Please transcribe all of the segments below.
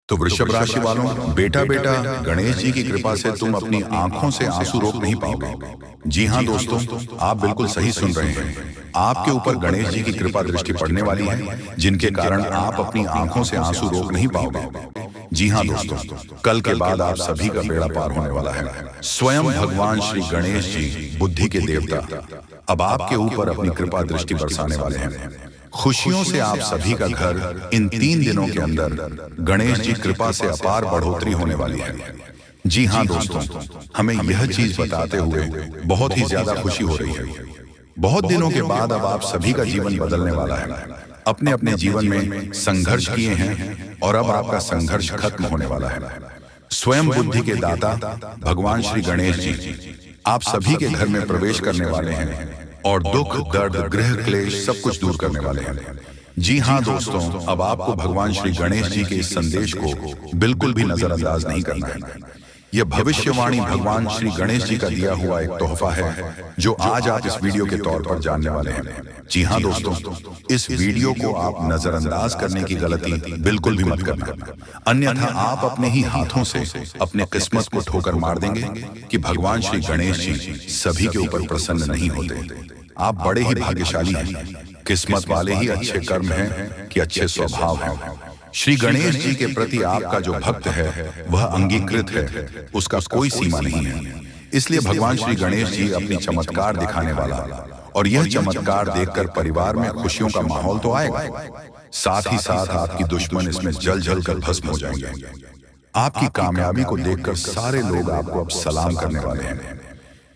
तो वृषभ राशि वालों, बेटा बेटा गणेश जी की कृपा से तुम अपनी आंखों से आंसू रोक नहीं पाओगे। जी हाँ दोस्तों, आप बिल्कुल सही सुन रहे हैं। आपके ऊपर गणेश जी की कृपा दृष्टि पड़ने वाली है, जिनके कारण आप अपनी आंखों से आंसू रोक नहीं पाओगे। जी हाँ दोस्तों, कल के बाद आप सभी का बेड़ा पार होने वाला है। स्वयं भगवान श्री गणेश जी, बुद्धि के देवता, अब आपके ऊपर अपनी कृपा दृष्टि बरसाने वाले हैं। खुशियों से आप सभी का घर इन 3 दिनों के अंदर गणेश जी कृपा से अपार बढ़ोतरी होने वाली है। जी हाँ दोस्तों, हमें यह चीज बताते हुए बहुत ही ज्यादा खुशी हो रही है। बहुत दिनों के बाद अब आप सभी का जीवन बदलने वाला है। अपने अपने जीवन में संघर्ष किए हैं और अब आपका संघर्ष खत्म होने वाला है। स्वयं बुद्धि के दाता भगवान श्री गणेश जी आप सभी के घर में प्रवेश करने वाले हैं और दुख, दर्द, गृह क्लेश सब कुछ दूर करने वाले हैं। जी हाँ दोस्तों, अब आपको भगवान श्री गणेश जी के इस संदेश को बिल्कुल भी नजरअंदाज नहीं करना है। यह भविष्यवाणी भगवान श्री गणेश जी का दिया हुआ एक तोहफा है, जो आज आप इस वीडियो के तौर पर जानने वाले हैं। जी हाँ दोस्तों, इस वीडियो को आप नजरअंदाज करने की गलती बिल्कुल भी मत करना, अन्यथा आप अपने ही हाथों से अपने किस्मत को ठोकर मार देंगे कि भगवान श्री गणेश जी सभी के ऊपर प्रसन्न नहीं होते। आप बड़े ही भाग्यशाली हैं, किस्मत वाले ही अच्छे कर्म हैं कि अच्छे स्वभाव हैं। श्री गणेश जी के प्रति आपका जो भक्त है वह अंगीकृत है, उसका कोई सीमा नहीं है। इसलिए भगवान श्री गणेश जी अपनी चमत्कार दिखाने वाला, और यह चमत्कार देखकर परिवार में खुशियों का माहौल तो आएगा, साथ ही साथ आपकी दुश्मन इसमें जल जल कर भस्म हो जाएंगे। आपकी कामयाबी को देखकर सारे लोग आपको अब सलाम करने वाले हैं।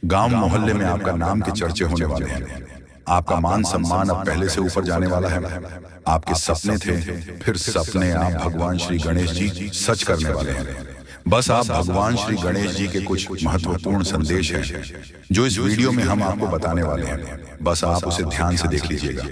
गांव मोहल्ले में आपका नाम के चर्चे होने वाले हैं। आपका मान सम्मान अब पहले से ऊपर जाने वाला है। आपके सपने थे, फिर सपने आप भगवान श्री गणेश जी सच करने वाले हैं। बस आप भगवान श्री गणेश जी के कुछ महत्वपूर्ण संदेश हैं जो इस वीडियो में हम आपको बताने वाले हैं। बस आप उसे ध्यान से देख लीजिएगा।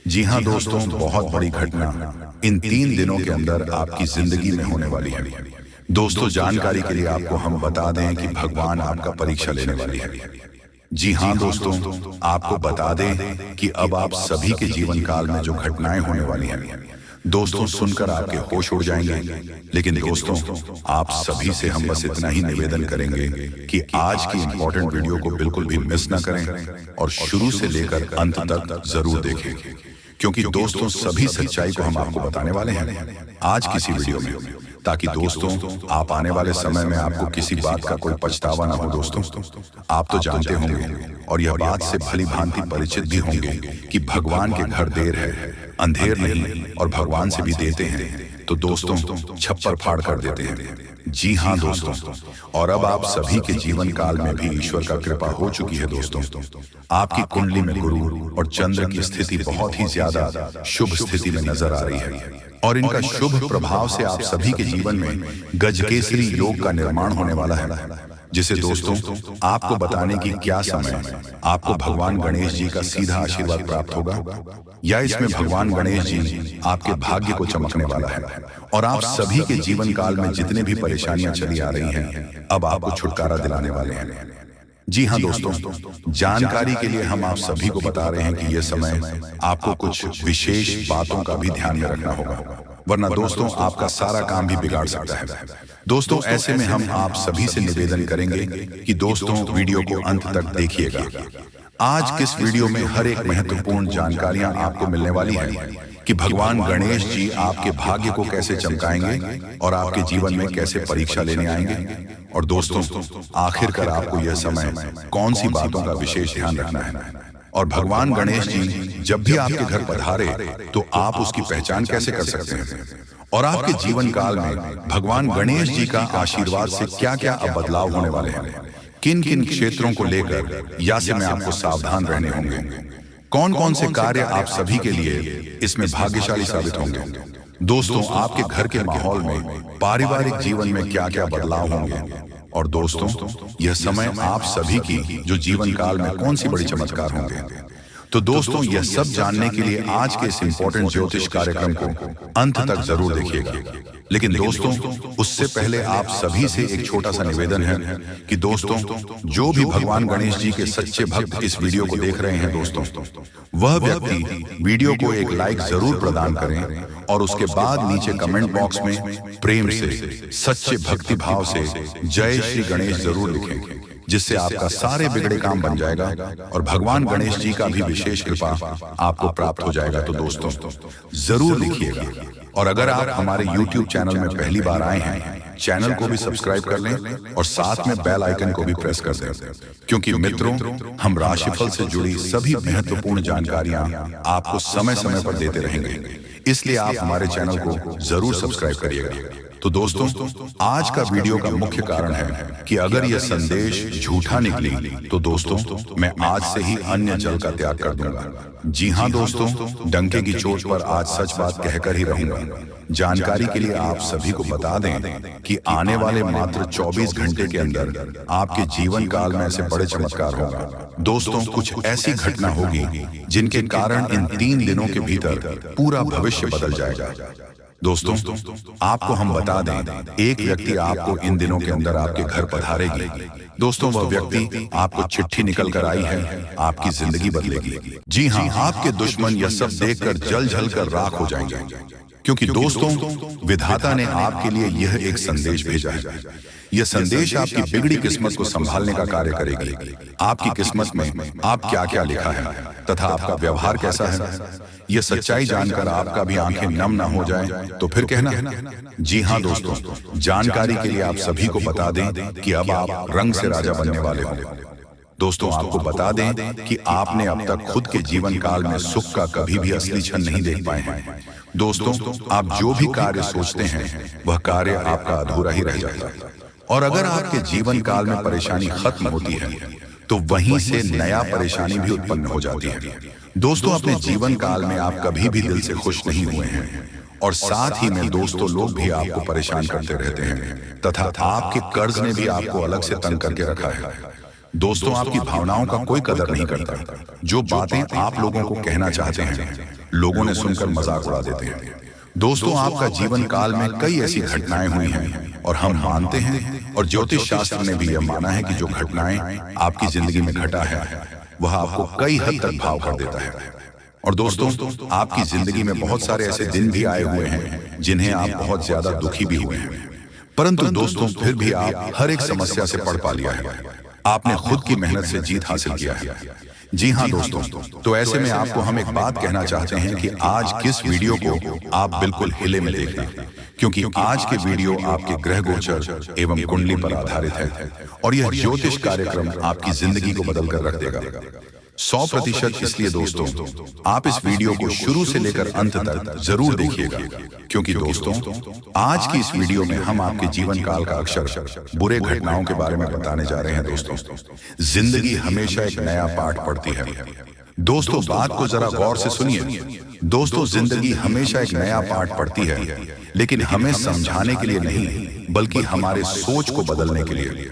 जी हाँ दोस्तों, बहुत बड़ी घटना इन 3 दिनों के अंदर आपकी जिंदगी में होने वाली है। दोस्तों, जानकारी के लिए आपको हम बता दें कि भगवान आपका परीक्षा लेने वाली है। जी हाँ दोस्तों, आपको बता दें कि अब आप सभी के जीवन काल में जो घटनाएं होने वाली हैं, दोस्तों सुनकर आपके होश उड़ जाएंगे। लेकिन दोस्तों, आप सभी से हम बस इतना ही निवेदन करेंगे कि आज की इंपॉर्टेंट वीडियो को बिल्कुल भी मिस ना करें और शुरू से लेकर अंत तक जरूर देखें, क्योंकि दोस्तों सभी सच्चाई को हम आपको बताने वाले हैं आज किसी वीडियो में, ताकि दोस्तों आप आने वाले समय में आपको किसी बात का कोई पछतावा ना हो। दोस्तों, आप तो जानते होंगे और यह बात से भली भांति परिचित भी होंगे कि भगवान के घर देर है, अंधेर नहीं, और भगवान से भी देते हैं तो दोस्तों छप्पर फाड़ कर देते हैं। जी हाँ दोस्तों, और अब आप सभी के जीवन काल में भी ईश्वर का कृपा हो चुकी है। दोस्तों, आपकी कुंडली में गुरु और चंद्र की स्थिति बहुत ही ज्यादा शुभ स्थिति में नजर आ रही है, और इनका शुभ प्रभाव से आप सभी के जीवन में गजकेसरी योग का निर्माण होने वाला है, जिसे दोस्तों आपको बताने की क्या समय आपको भगवान गणेश जी का सीधा आशीर्वाद प्राप्त होगा, या इसमें भगवान गणेश जी आपके भाग्य को चमकने वाला है, और आप सभी के जीवन काल में जितने भी परेशानियां चली आ रही हैं अब आपको छुटकारा दिलाने वाले हैं। जी हाँ दोस्तों, जानकारी के लिए हम आप सभी को बता रहे हैं कि यह समय आपको कुछ विशेष बातों का भी ध्यान में रखना होगा, वरना दोस्तों आपका सारा काम भी बिगाड़ सकता है। दोस्तों, ऐसे में हम आप सभी से निवेदन करेंगे कि दोस्तों वीडियो को अंत तक देखिएगा। आज किस वीडियो में हर एक महत्वपूर्ण जानकारियां आपको मिलने वाली हैं कि भगवान गणेश जी आपके भाग्य को कैसे चमकाएंगे और आपके जीवन में कैसे परीक्षा लेने आएंगे, और दोस्तों आखिरकार आपको यह समय कौन सी बातों का विशेष ध्यान रखना है, और भगवान गणेश जी जब भी आपके घर पधारे तो आप उसकी पहचान कैसे कर सकते हैं, और आपके जीवन काल में भगवान गणेश जी का आशीर्वाद से क्या क्या अब बदलाव होने वाले हैं, किन किन क्षेत्रों को लेकर या से में आपको सावधान रहने होंगे, कौन कौन से कार्य आप सभी के लिए इसमें भाग्यशाली साबित होंगे। दोस्तों, आपके घर के माहौल में, पारिवारिक जीवन में क्या क्या बदलाव होंगे, और दोस्तों यह समय आप सभी की जो जीवन काल में कौन सी बड़ी चमत्कार होंगे। तो दोस्तों, यह सब जानने के लिए आज के इस इंपॉर्टेंट ज्योतिष कार्यक्रम को अंत तक जरूर देखिएगा। लेकिन दोस्तों, उससे पहले आप सभी से एक छोटा सा निवेदन है कि दोस्तों, जो भी भगवान गणेश जी के सच्चे भक्त इस वीडियो को देख रहे हैं दोस्तों, वह व्यक्ति वीडियो को एक लाइक जरूर प्रदान करें और उसके बाद नीचे कमेंट बॉक्स में प्रेम से, सच्चे भक्ति भाव से जय श्री गणेश जरूर लिखें, जिससे आपका सारे बिगड़े काम बन जाएगा और भगवान गणेश जी का भी विशेष कृपा आपको प्राप्त हो जाएगा। तो दोस्तों, जरूर लिखिएगा। और अगर आप हमारे YouTube चैनल में पहली बार आए हैं, चैनल को भी सब्सक्राइब कर लें और साथ में बेल आइकन को भी प्रेस कर दें, क्योंकि मित्रों, हम राशिफल से जुड़ी सभी महत्वपूर्ण जानकारियां आपको समय समय पर देते रहेंगे। इसलिए आप हमारे चैनल को जरूर सब्सक्राइब करिएगा। तो दोस्तों, आज का वीडियो का मुख्य कारण है कि अगर यह संदेश झूठा निकली तो दोस्तों, मैं आज से ही अन्य जल का त्याग कर दूंगा। जी हाँ दोस्तों, डंके की चोट पर आज सच बात कहकर ही रहूंगा। जानकारी के लिए आप सभी को बता दें कि आने वाले मात्र 24 घंटे के अंदर आपके जीवन काल में ऐसे बड़े चमत्कार होगा। दोस्तों, कुछ ऐसी घटना होगी जिनके कारण इन 3 दिनों के भीतर पूरा भविष्य बदल जाएगा। दोस्तों, आपको हम बता दें, एक व्यक्ति आपको इन दिनों के अंदर आपके घर पधारेगी। दोस्तों, वह व्यक्ति आपको चिट्ठी निकल कर आई है, आपकी जिंदगी बदलेगी। जी हाँ, आपके दुश्मन यह सब देखकर जल जल कर राख हो जाएंगे, क्योंकि दोस्तों, विधाता ने आपके लिए यह एक संदेश भेजा है। यह संदेश आपकी बिगड़ी किस्मत को संभालने का कार्य करेगी। आपकी किस्मत में आप क्या क्या लिखा है तथा आपका व्यवहार कैसा है, यह सच्चाई जानकर आपका भी आंखें नम ना हो जाए तो फिर कहना। जी हाँ दोस्तों, जानकारी के लिए आप सभी को बता दें कि अब आप रंग से राजा बनने वाले हो। दोस्तों, आपको बता दें कि आपने अब तक खुद के जीवन काल में सुख का कभी भी असली क्षण नहीं देख पाए हैं। दोस्तों, आप जो भी कार्य सोचते हैं वह कार्य आपका अधूरा ही रह जाता है। और अगर आपके जीवन काल में परेशानी खत्म होती है तो वहीं से नया परेशानी भी उत्पन्न हो जाती है। दोस्तों, अपने जीवन काल में आप कभी भी दिल से खुश नहीं हुए हैं और साथ ही में दोस्तों, लोग भी आपको परेशान करते रहते हैं तथा आपके कर्ज ने भी आपको अलग से तंग करके रखा है। दोस्तों, आपकी भावनाओं का कोई कदर नहीं करता। जो बातें आप लोगों को कहना चाहते हैं, लोगों ने सुनकर मजाक उड़ा देते हैं। दोस्तों, आपका जीवन काल में कई ऐसी घटनाएं हुई हैं और हम मानते हैं और ज्योतिष शास्त्र ने भी यह माना है कि जो घटनाएं आपकी जिंदगी में घटा है वह आपको कई हद तक भाव कर देता है। और दोस्तों, आपकी जिंदगी में बहुत सारे ऐसे दिन भी आए हुए हैं जिन्हें आप बहुत ज्यादा दुखी भी हुए हैं, परंतु दोस्तों, फिर भी आप हर एक समस्या से पढ़ पा लिया है। आपने खुद की मेहनत से जीत हासिल किया है। जी हाँ दोस्तों, तो ऐसे में आपको हम एक बात कहना चाहते हैं कि आज किस वीडियो को आप बिल्कुल हिले में देखना, क्योंकि आज के वीडियो आपके ग्रह गोचर एवं कुंडली पर आधारित है और यह ज्योतिष कार्यक्रम आपकी जिंदगी को बदल कर रख देगा 100%। इसलिए दोस्तों, आप इस वीडियो को शुरू से लेकर अंत तक जरूर देखिएगा, क्योंकि दोस्तों, आज की इस वीडियो में हम आपके जीवन काल का अक्षर बुरे घटनाओं के बारे में बताने जा रहे हैं। दोस्तों, जिंदगी हमेशा एक नया पाठ पढ़ती है। दोस्तों, बात को जरा गौर से सुनिए। दोस्तों, जिंदगी हमेशा एक नया पाठ पढ़ती है, लेकिन हमें समझाने के लिए नहीं, बल्कि हमारे सोच को बदलने के लिए।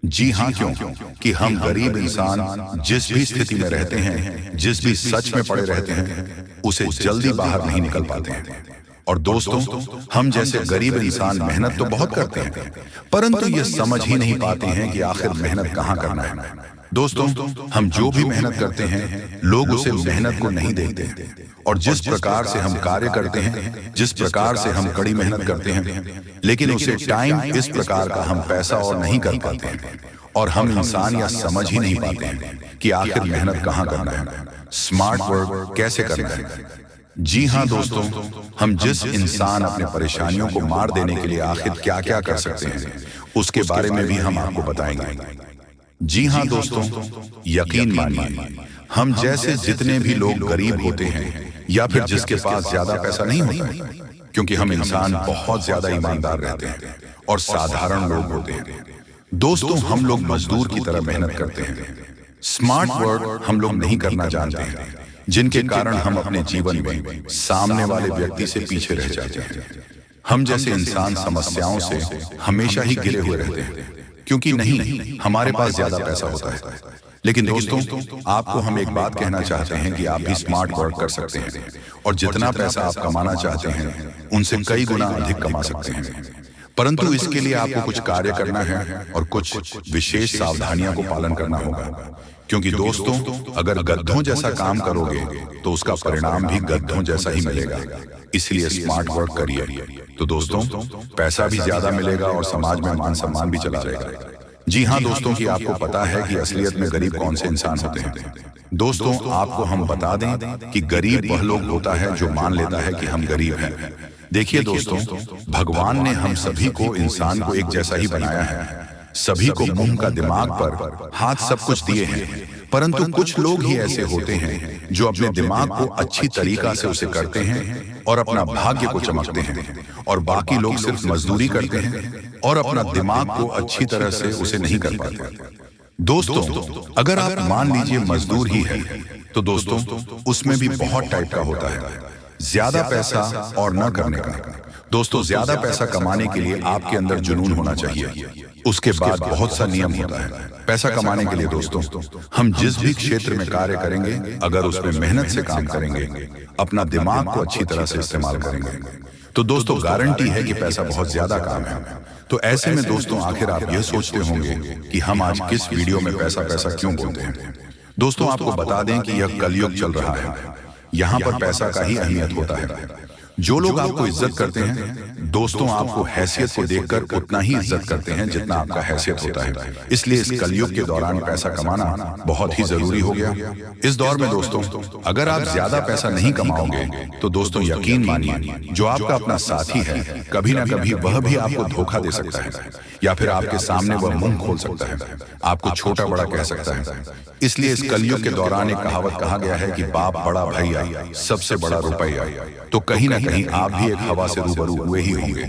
जी हाँ, क्यों कि हम गरीब इंसान जिस भी स्थिति में रहते हैं, जिस भी सच में पड़े रहते हैं, उसे जल्दी बाहर नहीं निकल पाते हैं। और दोस्तों, हम जैसे गरीब इंसान मेहनत तो बहुत करते हैं, परंतु ये समझ ही नहीं पाते हैं कि आखिर मेहनत कहाँ करना है। दोस्तों, हम जो भी मेहनत करते हैं, लोग उसे मेहनत को नहीं देखते, और जिस प्रकार से हम कार्य करते हैं, जिस प्रकार से हम कड़ी मेहनत करते हैं, लेकिन उसे टाइम इस प्रकार का हम पैसा और नहीं कर पाते हैं। और हम इंसान या समझ ही नहीं पाते हैं कि आखिर मेहनत कहाँ करना है, स्मार्ट वर्क कैसे करना है। जी हाँ दोस्तों, हम जिस इंसान अपने परेशानियों को मार देने के लिए आखिर क्या क्या कर सकते हैं, उसके बारे में भी हम आपको बताएंगे। जी हाँ दोस्तों, यकीन मानिए, हम जैसे जितने भी लोग गरीब होते हैं या फिर जिसके पास ज्यादा पैसा नहीं होता है, क्योंकि हम इंसान बहुत ज्यादा ईमानदार रहते हैं और साधारण लोग होते हैं। दोस्तों, हम लोग मजदूर की तरह मेहनत करते हैं। स्मार्ट वर्क हम लोग नहीं करना जानते हैं, जिनके कारण हम अपने जीवन में सामने वाले व्यक्ति से पीछे रह जाते हैं। हम जैसे इंसान समस्याओं से हमेशा ही घिरे हुए रहते हैं। क्योंकि नहीं, हमारे पास ज्यादा पैसा होता है। लेकिन दोस्तों, आपको हम एक बात कहना चाहते हैं कि आप भी स्मार्ट वर्क कर सकते हैं और जितना पैसा आप कमाना चाहते हैं उनसे कई गुना अधिक कमा सकते हैं। परंतु इसके लिए आपको कुछ कार्य करना है और कुछ विशेष सावधानियों को पालन करना होगा। क्योंकि दोस्तों, अगर गधों जैसा काम करोगे तो उसका परिणाम भी गधों जैसा ही मिलेगा। इसलिए स्मार्ट वर्क करिए तो दोस्तों, पैसा भी ज्यादा मिलेगा और समाज में मान सम्मान भी चला रहेगा। जी हाँ दोस्तों, कि आपको पता है कि असलियत में गरीब कौन से इंसान होते हैं। दोस्तों, आपको हम बता दें कि गरीब वह लोग होता है जो मान लेता है कि हम गरीब हैं। देखिए दोस्तों, भगवान ने हम सभी को, इंसान को एक जैसा ही बनाया है। सभी को मुंह का दिमाग पर हाथ सब कुछ दिए हैं, परंतु कुछ लोग ही ऐसे होते हैं जो अपने दिमाग को अच्छी तरीका से उसे करते हैं और अपना भाग्य को चमकते हैं, और बाकी लोग सिर्फ मजदूरी करते हैं और अपना दिमाग को अच्छी तरह से उसे नहीं कर पाते। दोस्तों, अगर आप मान लीजिए मजदूर ही है तो दोस्तों, उसमें भी बहुत टाइप का होता है, ज्यादा पैसा और न करने का। दोस्तों, ज्यादा पैसा कमाने के लिए आपके अंदर जुनून होना चाहिए। उसके बाद बहुत सा नियम होता है पैसा कमाने के लिए। दोस्तों, हम जिस भी क्षेत्र में कार्य करेंगे, अगर उसमें मेहनत से काम करेंगे, अपना दिमाग को अच्छी तरह से इस्तेमाल करेंगे, तो दोस्तों गारंटी है कि पैसा बहुत ज्यादा काम है। तो ऐसे में दोस्तों, आखिर आप यह सोचते होंगे कि हम आज किस वीडियो में पैसा पैसा क्यों बोलते हैं। दोस्तों, आपको बता दें कि यह कलयुग चल रहा है। यहाँ पर पैसा का ही अहमियत होता है। जो लोग आपको इज्जत करते हैं, दोस्तों आपको हैसियत को देखकर उतना ही इज्जत करते हैं जितना आपका हैसियत होता है। इसलिए इस कलयुग के दौरान पैसा कमाना बहुत ही जरूरी हो गया। इस दौर में दोस्तों, अगर आप ज्यादा पैसा नहीं कमाओगे तो दोस्तों यकीन मानिए, जो आपका अपना साथी है, कभी ना कभी वह भी आपको धोखा दे सकता है, या फिर आपके सामने वह मुंह खोल सकता है, आपको छोटा बड़ा कह सकता है। इसलिए इस कलयुग के दौरान एक कहावत कहा गया है कि बाप बड़ा भैया, सबसे बड़ा रुपया। तो कहीं ना कहीं आप भी एक हवा से रूबरू हुए ही होंगे,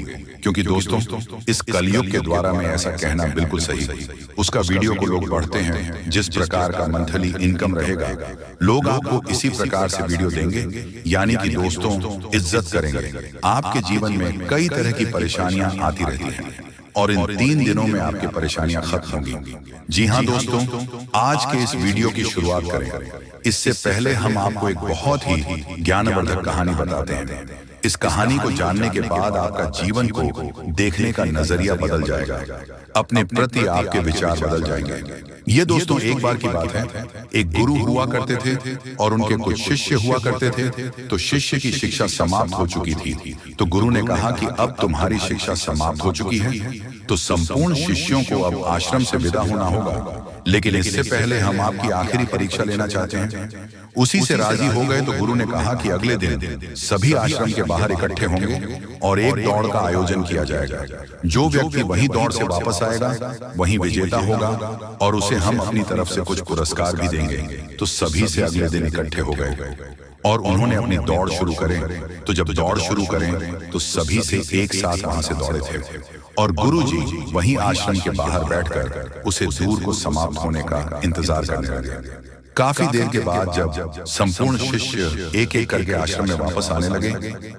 क्योंकि दोस्तों इस कलयुग के द्वारा में ऐसा कहना बिल्कुल सही। उसका वीडियो को लोग बढ़ते हैं, जिस प्रकार का मंथली इनकम रहेगा, लोग आपको इसी प्रकार से वीडियो देंगे, यानी कि दोस्तों इज्जत करेंगे। आपके जीवन में कई तरह की परेशानियां आती रहती हैं और इन 3 दिनों में आपकी परेशानियां खत्म होंगी। जी हाँ दोस्तों, आज के इस वीडियो की शुरुआत करें। इससे पहले हम आपको एक बहुत ही ज्ञानवर्धक कहानी बताते हैं। इस कहानी को जानने के बाद आपका जीवन को देखने का नजरिया बदल जाएगा, अपने प्रति आपके विचार बदल जाएंगे। ये दोस्तों एक बार की बात है, एक गुरु हुआ करते थे और उनके कुछ शिष्य हुआ करते थे। तो शिष्य की शिक्षा समाप्त हो चुकी थी, तो गुरु ने कहा कि अब तुम्हारी शिक्षा समाप्त हो चुकी है, तो संपूर्ण शिष्यों को अब आश्रम से विदा होना होगा। लेकिन इससे पहले हम आपकी आखिरी परीक्षा लेना चाहते हैं। उसी से राजी हो गए तो गुरु ने कहा कि अगले दिन सभी आश्रम के बाहर इकट्ठे होंगे और एक दौड़ का आयोजन किया जाएगा। जो व्यक्ति वही दौड़ से वापस आएगा वही विजेता होगा, और उसे हम अपनी तरफ से कुछ पुरस्कार भी देंगे। तो सभी से अगले दिन इकट्ठे हो गए और उन्होंने अपनी दौड़ शुरू करें। तो जब दौड़ शुरू करें तो सभी से एक साथ वहां से दौड़े थे, और गुरुजी वहीं आश्रम के बाहर बैठकर उसे दूर को समाप्त होने का इंतजार करने लगे। काफी देर के बाद जब संपूर्ण शिष्य एक एक करके आश्रम में वापस आने लगे,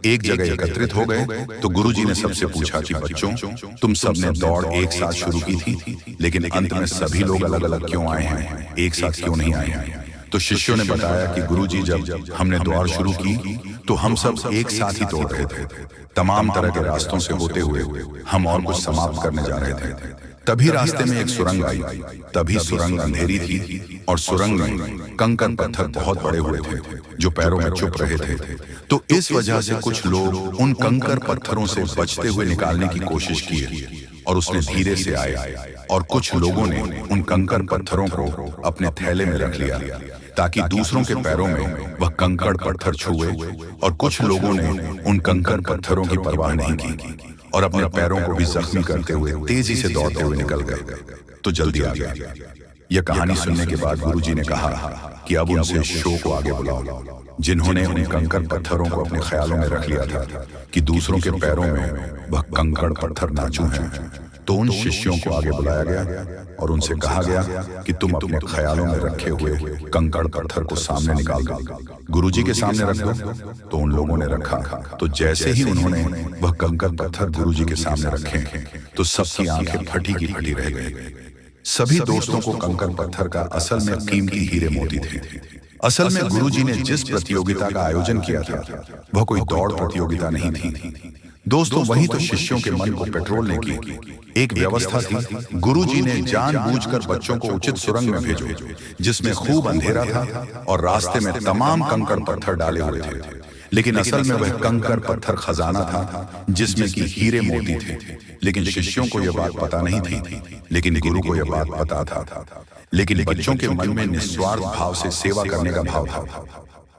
एक जगह एकत्रित हो गए, तो गुरुजी ने सबसे पूछा कि बच्चों, तुम सबने दौड़ एक साथ शुरू की थी, लेकिन अंत में सभी लोग अलग अलग क्यों आए हैं, एक साथ क्यों नहीं आए हैं? तो शिष्यों ने बताया कि गुरुजी, जब हमने दौड़ शुरू की तो हम सब एक साथ ही दौड़ रहे थे। तमाम तरह के रास्तों से होते हुए हम और कुछ समाप्त करने जा रहे थे। तभी रास्ते में एक सुरंग आई। तभी सुरंग अंधेरी थी और सुरंग में कंकड़ पत्थर बहुत बड़े हुए थे जो पैरों में चुभ रहे थे। तो इस वजह से कुछ लोग उन कंकड़ पत्थरों से बचते हुए निकालने की कोशिश की और उसने धीरे से आए, और कुछ लोगों ने उन कंकड़ पत्थरों को अपने थैले में रख लिया ताकि दूसरों के पैरों में वह कंकड़ पत्थर छुए, और कुछ लोगों ने उन कंकड़ पत्थरों की परवाह नहीं की और अपने पैरों को भी जख्मी करते हुए तेजी से दौड़ते हुए निकल गए। तो जल्दी आ गया। यह कहानी सुनने के बाद गुरुजी ने कहा कि अब उनसे शो को आगे बुलाओ, जिन्होंने उन कंकड़ पत्थरों को अपने ख्यालों में रख लिया था कि दूसरों के पैरों में वह कंकड़ पत्थर नाचू हैं। तो उन शिष्यों को आगे बुलाया गया और उनसे कहा गया कि तुम अपने ख्यालों में रखे हुए कंकड़ पत्थर को सामने निकाल दो, गुरुजी के सामने रख दो। तो उन लोगों ने रखा। तो जैसे ही उन्होंने वह कंकड़ पत्थर गुरुजी के सामने रखे तो सबकी आंखें फटी की फटी रह गई। सभी दोस्तों को कंकड़ पत्थर का असल में कीमती हीरे मोती थे। असल में गुरुजी ने जिस प्रतियोगिता का आयोजन किया था वह कोई दौड़ प्रतियोगिता नहीं थी। दोस्तों, वही तो शिष्यों के मन को पेट्रोलने की एक व्यवस्था थी। गुरुजी ने जानबूझकर बच्चों को उचित सुरंग में भेजो जिसमें खूब अंधेरा था और रास्ते में तमाम कंकड़ पत्थर डाले हुए थे, लेकिन असल में वह कंकड़ पत्थर खजाना था जिसमें कि हीरे मोती थे। लेकिन शिष्यों को यह बात पता नहीं थी, लेकिन गुरु को यह बात पता था। लेकिन बच्चों के मन में निस्वार्थ भाव से सेवा करने का भाव था।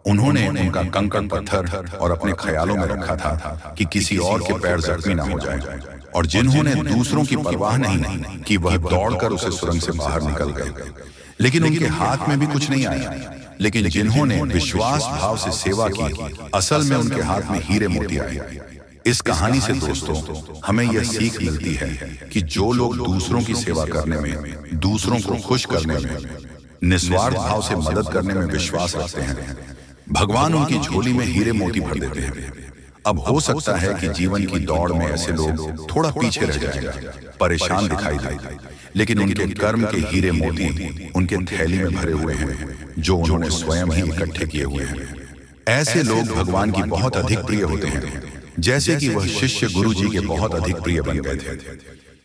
उन्होंने उनका कंकड़ पत्थर और अपने ख्यालों में रखा था कि किसी और के पैर जख्मी ना हो जाए, और जिन्होंने दूसरों की परवाह नहीं कि वह दौड़कर उसे सुरंग से बाहर निकल गए, लेकिन उनके हाथ में भी कुछ नहीं आया। लेकिन जिन्होंने विश्वास भाव से सेवा की, असल में उनके हाथ में हीरे मोती आए। इस कहानी से दोस्तों हमें यह सीख मिलती है कि जो लोग दूसरों की सेवा करने में, दूसरों को खुश करने में, निस्वार्थ भाव से मदद करने में विश्वास रखते हैं, भगवान उनकी झोली में हीरे मोती भर देते हैं। अब हो सकता है कि जीवन की दौड़ में ऐसे लोग थोड़ा पीछे रह जाएं, परेशान दिखाई दें, लेकिन उनके कर्म के हीरे मोती उनके थैली में भरे हुए हैं जो उन्होंने स्वयं ही इकट्ठे किए हुए हैं। ऐसे लोग भगवान की बहुत अधिक प्रिय होते हैं, जैसे कि वह शिष्य गुरु जी के बहुत अधिक प्रिय बन गए थे।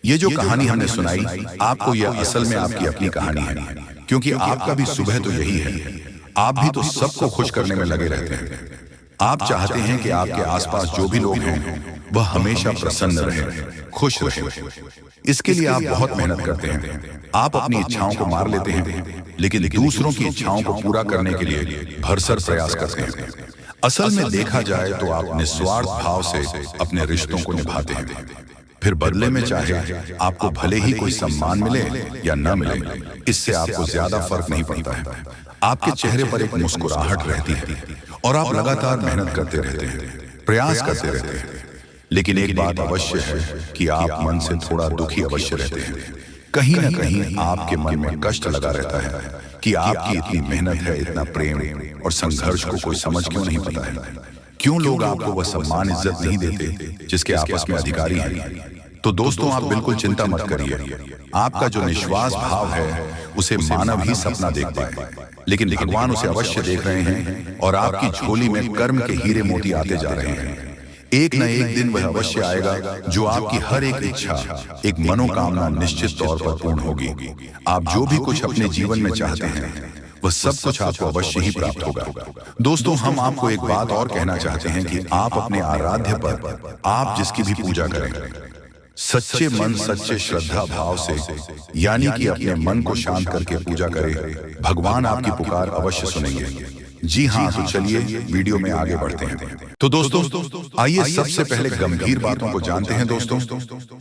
ये जो कहानी हमने सुनाई आपको, यह असल में आपकी अपनी कहानी है, क्योंकि आपका भी सुबह तो यही है। आप भी तो सबको खुश करने में लगे रहते हैं। आप चाहते हैं कि आपके आसपास जो भी लोग हैं वह हमेशा प्रसन्न रहे, खुश रहे। इसके लिए आप बहुत मेहनत करते हैं। आप अपनी इच्छाओं को मार लेते हैं, लेकिन दूसरों की इच्छाओं को पूरा करने के लिए भरसक प्रयास करते हैं। असल में देखा जाए तो आप निस्वार्थ भाव से अपने रिश्तों को निभाते हैं। फिर बदले में चाहे आपको भले ही कोई सम्मान मिले या न मिले, इससे आपको ज्यादा फर्क नहीं पड़ता है। आपके चेहरे पर एक मुस्कुराहट रहती है और आप लगातार मेहनत करते रहते हैं, प्रयास करते रहते हैं। लेकिन एक बात अवश्य है कि आप मन से थोड़ा दुखी अवश्य रहते हैं। कहीं ना कहीं आपके मन में कष्ट लगा रहता है कि आपकी इतनी मेहनत है, इतना प्रेम और संघर्ष को कोई समझ क्यों नहीं पाता है। क्यों लोग आपको वह सम्मान इज्जत नहीं देते जिसके आपस में अधिकारी हैं। तो दोस्तों आप बिल्कुल चिंता मत करिए। आपका जो निश्वास भाव है उसे मानव ही सपना देख पाए, लेकिन भगवान उसे अवश्य देख रहे हैं और आपकी झोली में कर्म के हीरे मोती आते जा रहे हैं। एक न एक दिन वह अवश्य आएगा जो आपकी हर एक इच्छा, एक मनोकामना निश्चित तौर पर पूर्ण होगी। आप जो भी कुछ अपने जीवन में चाहते हैं वह सब कुछ आपको अवश्य ही प्राप्त होगा। दोस्तों हम आपको एक बात और कहना चाहते हैं कि आप अपने आराध्य पर आप जिसकी भी पूजा करें, सच्चे मन सच्चे श्रद्धा भाव से, यानी कि अपने मन को शांत करके पूजा करें, भगवान आपकी पुकार अवश्य सुनेंगे। जी हाँ, तो चलिए वीडियो में आगे बढ़ते हैं। तो दोस्तों आइए सबसे पहले गंभीर बातों को जानते हैं। दोस्तों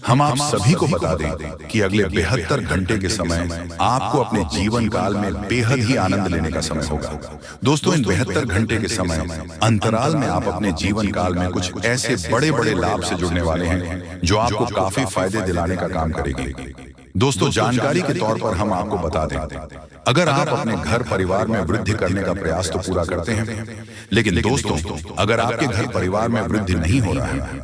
हम आप सभी को बता दें कि अगले 72 घंटे के समय आपको अपने जीवन काल में बेहद ही आनंद लेने का समय होगा। दोस्तों इन 72 घंटे के समय अंतराल में आप अपने जीवन काल में कुछ ऐसे बड़े बड़े लाभ से जुड़ने वाले हैं जो आपको काफी फायदे दिलाने का काम करेगी। दोस्तों जानकारी के तौर पर हम आपको बता दें, अगर आप अपने घर परिवार में वृद्धि करने का प्रयास तो पूरा करते हैं, लेकिन दोस्तों अगर आपके घर परिवार में वृद्धि नहीं हो रहा है,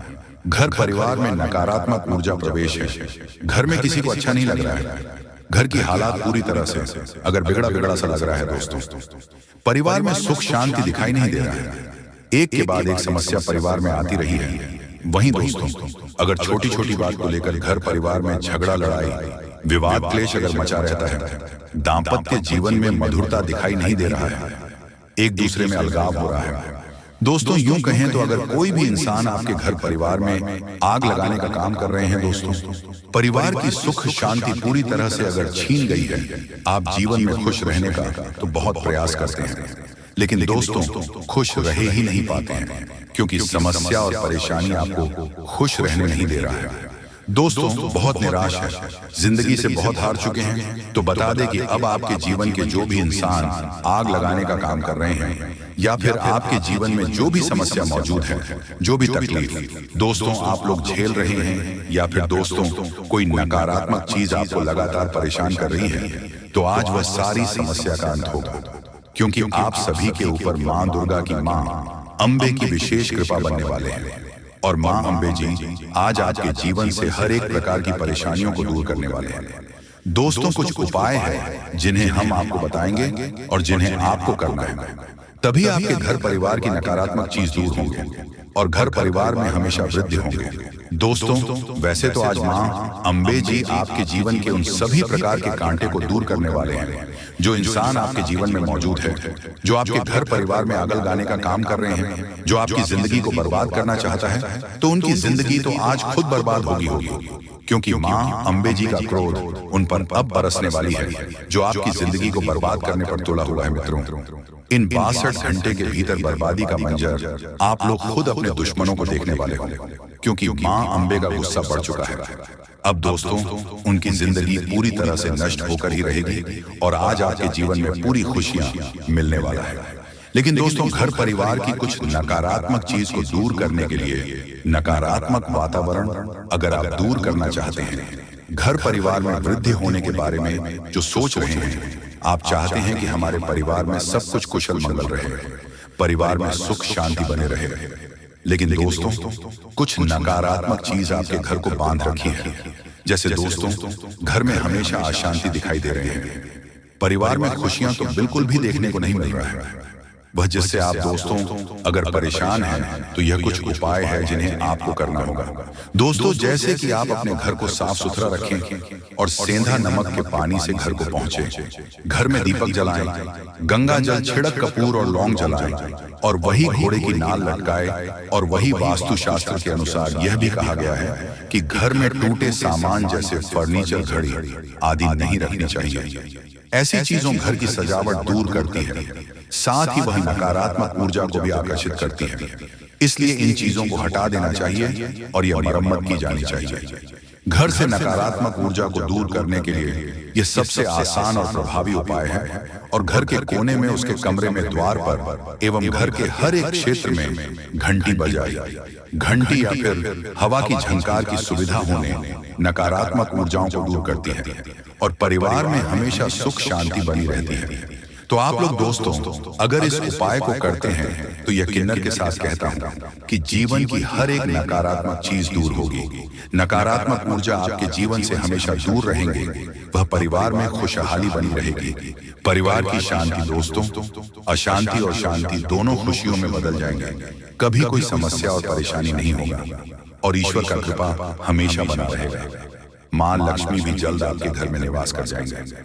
घर परिवार में नकारात्मक ऊर्जा प्रवेश है, घर में किसी को अच्छा नहीं लग रहा है, घर की हालात पूरी तरह से अगर बिगड़ा बिगड़ा सा लग रहा है, दोस्तों परिवार में सुख शांति दिखाई नहीं दे रहा है, एक के बाद एक समस्या परिवार में आती रही है। वहीं दोस्तों अगर छोटी छोटी बात को लेकर घर परिवार में झगड़ा लड़ाई विवाद क्लेश अगर मचा रहता है, दाम्पत्य जीवन में मधुरता दिखाई नहीं दे रहा है, एक दूसरे में अलगाव हो रहा है, दोस्तों यूं कहें तो अगर कोई भी इंसान आपके घर परिवार में आग लगाने का काम कर रहे हैं, दोस्तों परिवार की सुख शांति पूरी तरह से अगर छीन गई है, आप जीवन में खुश रहने का तो बहुत प्रयास करते हैं, लेकिन दोस्तों खुश रहे ही नहीं पाते हैं, क्योंकि समस्या और परेशानी आपको खुश रहने नहीं दे रहा है। दोस्तों बहुत निराश है, जिंदगी से बहुत हार चुके हैं, तो बता दे कि अब आपके जीवन के जो भी इंसान आग लगाने का काम कर रहे हैं या फिर आपके जीवन में जो भी समस्या मौजूद है, जो भी तकलीफ दोस्तों आप लोग झेल रहे हैं या फिर दोस्तों कोई नकारात्मक चीज आपको लगातार परेशान कर रही है, तो आज वह सारी समस्या का अंत होगा, क्योंकि आप सभी के ऊपर मां दुर्गा की मां अंबे की विशेष कृपा बनने वाले हैं। और मां अंबे जी आज आपके जीवन से हर एक प्रकार की परेशानियों को दूर करने वाले हैं। दोस्तों कुछ उपाय हैं जिन्हें हम आपको बताएंगे और जिन्हें आपको करना है, तभी आपके घर परिवार की नकारात्मक चीज दूर होंगे और घर परिवार में हमेशा वृद्धि होंगे। दोस्तों वैसे तो आज मां अंबे जी आपके जीवन के उन सभी प्रकार के कांटे को दूर करने वाले हैं जो इंसान आपके जीवन में मौजूद है, जो आपके घर परिवार में आग लगाने का काम कर रहे हैं, जो आपकी जिंदगी को बर्बाद करना चाहता है, तो उनकी जिंदगी तो आज खुद बर्बाद होगी, क्योंकि मां अंबे जी का क्रोध उन पर अब बरसने वाली है, जो आपकी जिंदगी को बर्बाद करने पर तुला हुआ है। मित्रों, इन 62 घंटे के भीतर बर्बादी का मंजर आप लोग खुद अपने दुश्मनों को देखने वाले हो, क्योंकि मां अंबे का गुस्सा बढ़ चुका है। अब दोस्तों उनकी जिंदगी पूरी तरह से नष्ट होकर ही रहेगी और आज आपके जीवन में पूरी खुशियां मिलने वाला है। लेकिन दोस्तों घर परिवार की कुछ नकारात्मक चीज को दूर करने के लिए, नकारात्मक वातावरण अगर आप दूर करना चाहते हैं, घर परिवार में वृद्धि होने के बारे में जो सोच रहे हैं, आप चाहते हैं कि हमारे परिवार में सब कुछ कुशल मंगल रहे, परिवार में सुख शांति बने रहे, लेकिन दोस्तों कुछ नकारात्मक चीज आपके घर को बांध रखी है। जैसे दोस्तों घर में हमेशा अशांति दिखाई दे रहे हैं, परिवार में खुशियां तो बिल्कुल भी देखने को नहीं मिल रहा है। वह जिससे आप दोस्तों अगर परेशान हैं तो यह कुछ उपाय है जिन्हें आपको करना होगा। दोस्तों जैसे कि आप अपने घर को साफ सुथरा रखें और सेंधा नमक के पानी से घर को पहुंचे, घर में दीपक जलाएं, गंगा जल छिड़क कपूर और लौंग जलाएं और वही घोड़े की नाल लटकाए। और वही वास्तु शास्त्र के अनुसार यह भी कहा गया है कि घर में टूटे सामान जैसे फर्नीचर, घड़ी आदि नहीं रखनी चाहिए। ऐसी चीजों घर की सजावट दूर करती है, साथ ही वह नकारात्मक ऊर्जा को भी आकर्षित करती है। इसलिए इन चीजों को हटा देना चाहिए और यह मरम्मत की जानी चाहिए। घर से नकारात्मक ऊर्जा को दूर करने के लिए यह सबसे आसान और प्रभावी उपाय है। और घर के कोने में, उसके कमरे में, द्वार पर एवं घर के हर एक क्षेत्र में घंटी बजाई। घंटी या फिर हवा की झंकार की सुविधा होने नकारात्मक ऊर्जाओं को दूर करती है और परिवार में हमेशा सुख शांति बनी रहती है। तो आप लोग दोस्तों अगर इस उपाय को करते हैं तो यकीनन के साथ कहता हूं कि जीवन की हर एक नकारात्मक चीज दूर होगी, नकारात्मक ऊर्जा आपके जीवन से हमेशा दूर रहेंगे, वह परिवार में खुशहाली बनी रहेगी। परिवार की शांति दोस्तों अशांति और शांति दोनों खुशियों में बदल जाएंगे। कभी कोई समस्या और परेशानी नहीं होगा और ईश्वर का कृपा हमेशा बना रहेगा। मां लक्ष्मी भी जल्द आपके घर में निवास कर जाएंगे।